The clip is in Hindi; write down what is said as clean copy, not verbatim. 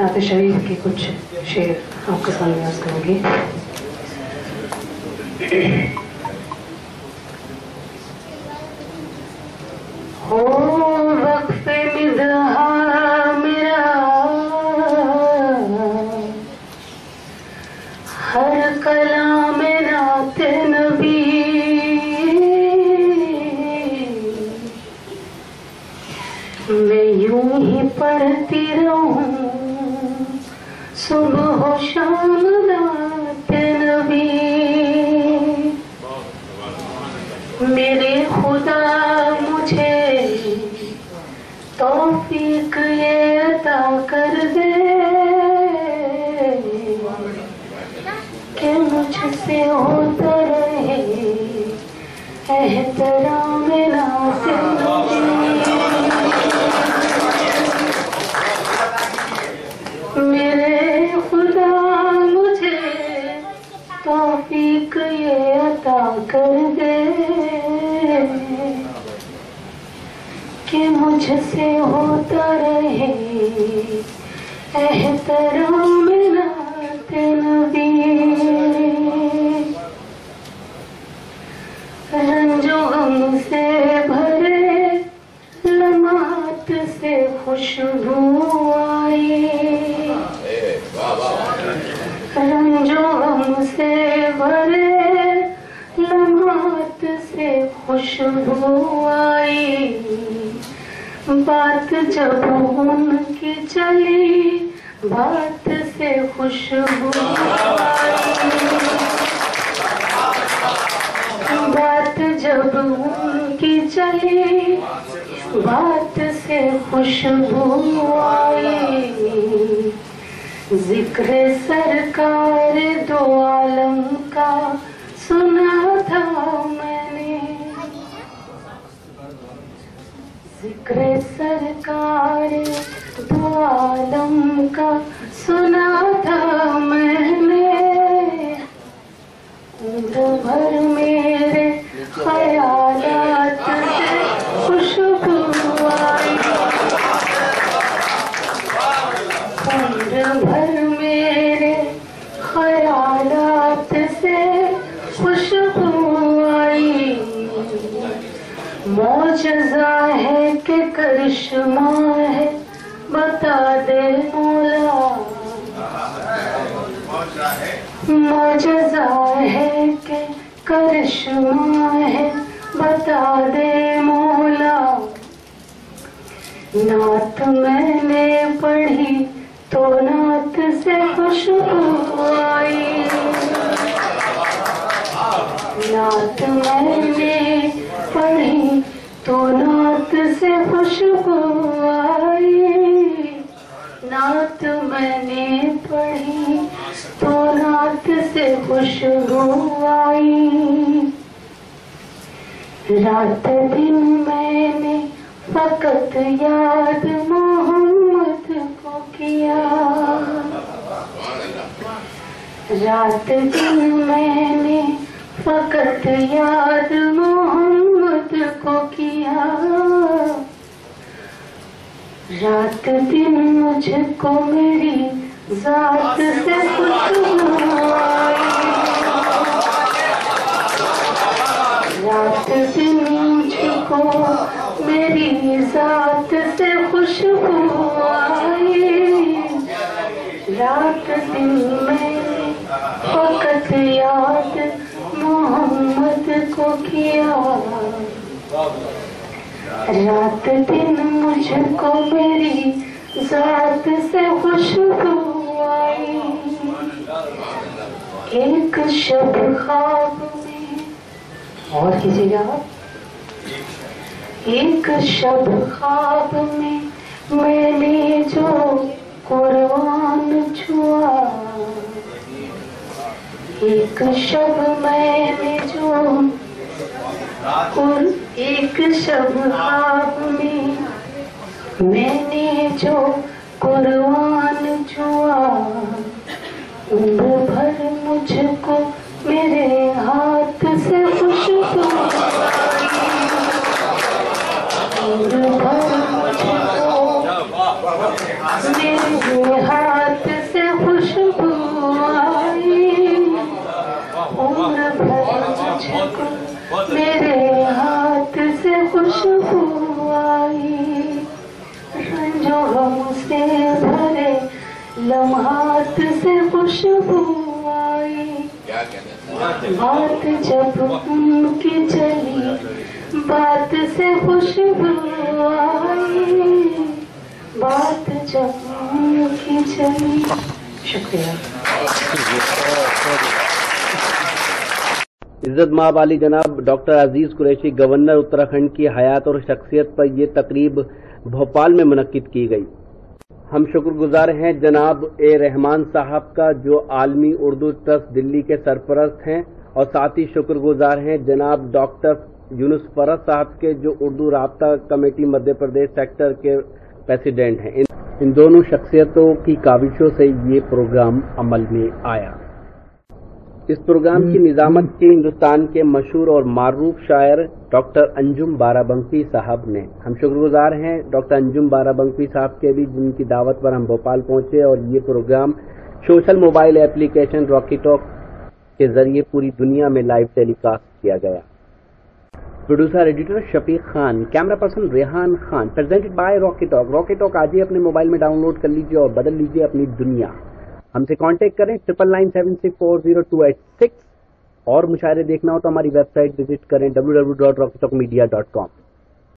नाते शरीफ के कुछ शेर आपके सामने अर्ज करूंगी। हो वक्फ़े मिदहा मेरा हर कलाम नाते नबी, मैं यूं ही पढ़ती रहूं सुबह शाम नाते नबी। मेरे खुदा मुझे तौफीक ये अता कर दे कि मुझसे होता रहे एहतराम नाते नबी। मेरे खुदा मुझे तौफीक ये अता कर दे कि मुझसे होता रहे एहतराम नाते नबी। रंजो गम से भरे लम्हात से खुशबू आई, रंजो गम से भरे लम्हात से खुशबू आई। बात जब उनकी चली बात से खुशबू आई, बात जब उनकी चली बात से खुशबू आई। जिक्र सरकार दो आलम का सुना था मैंने, जिक्र सरकार दो आलम का सुना था मैंने। उम्र भर मेरे ख्यालात से खुशबू आई, उम्र भर मेरे ख्यालात से खुशबू आई। मौजज़ा है कि करिश्मा है बता दे मौला, मौजज़ा है कि करिश्मा है बता दे मौला। नात मैंने पढ़ी तो नात से खुशबू आई, नात मैंने पढ़ी तो नात से खुशबू आई। नात मैंने पढ़ी तो नात से खुशबू आई। रात दिन मैंने फकत याद मोहम्मद को किया, रात दिन मैंने फकत याद मोहम्मद को किया। रात दिन मुझको मेरी जात से खुशबू आई, रात दिन मुझको मेरी जात से खुशबू आई। रात दिन मैंने फकत याद मोहम्मद को किया, रात दिन मुझको मेरी जात से खुशबू आई। एक शब ख्वाब में और कीजिएगा आप, एक शब ख्वाब में मैंने जो कुर्बान छुआ, एक शब मैंने जो एक शब ख्वाब में मैंने जो कुर्बान छुआ। उम्र भर मुझको मेरे हाथ से खुशबू आई, उम्र भर मुझको मेरे हाथ लम्हात से खुशबू आई, बात जब उनकी चली, बात से खुशबू आई, बात जब उनकी चली। शुक्रिया। इज्जत माब वाली जनाब डॉक्टर अजीज कुरैशी गवर्नर उत्तराखंड की हयात और शख्सियत पर यह तकरीब भोपाल में मुनक्किद की गई। हम शुक्रगुजार हैं जनाब ए रहमान साहब का जो आलमी उर्दू ट्रस्ट दिल्ली के सरपरस्त हैं, और साथ ही शुक्रगुजार हैं जनाब डॉक्टर यूनुस फरज साहब के जो उर्दू राब्ता कमेटी मध्य प्रदेश सेक्टर के प्रेसिडेंट हैं। इन दोनों शख्सियतों की काविशों से ये प्रोग्राम अमल में आया। इस प्रोग्राम की निजामत की हिंदुस्तान के मशहूर और मारूफ शायर डॉक्टर अंजुम बाराबंकी साहब ने। हम शुक्रगुजार हैं डॉक्टर अंजुम बाराबंकी साहब के भी, जिनकी दावत पर हम भोपाल पहुंचे और ये programme social mobile application Rocky Talk के जरिए पूरी दुनिया में लाइव टेलीकास्ट किया गया। Producer editor Shafiq Khan, camera person Rehan Khan, presented by Rocky Talk. Rocky Talk आज ही अपने मोबाइल में डाउनलोड कर लीजिए और बदल लीजिए अपनी दुनिया। हमसे कांटेक्ट करें 9997640286, और मुशायरे देखना हो तो हमारी वेबसाइट विजिट करें www.rockytalkmedia.com।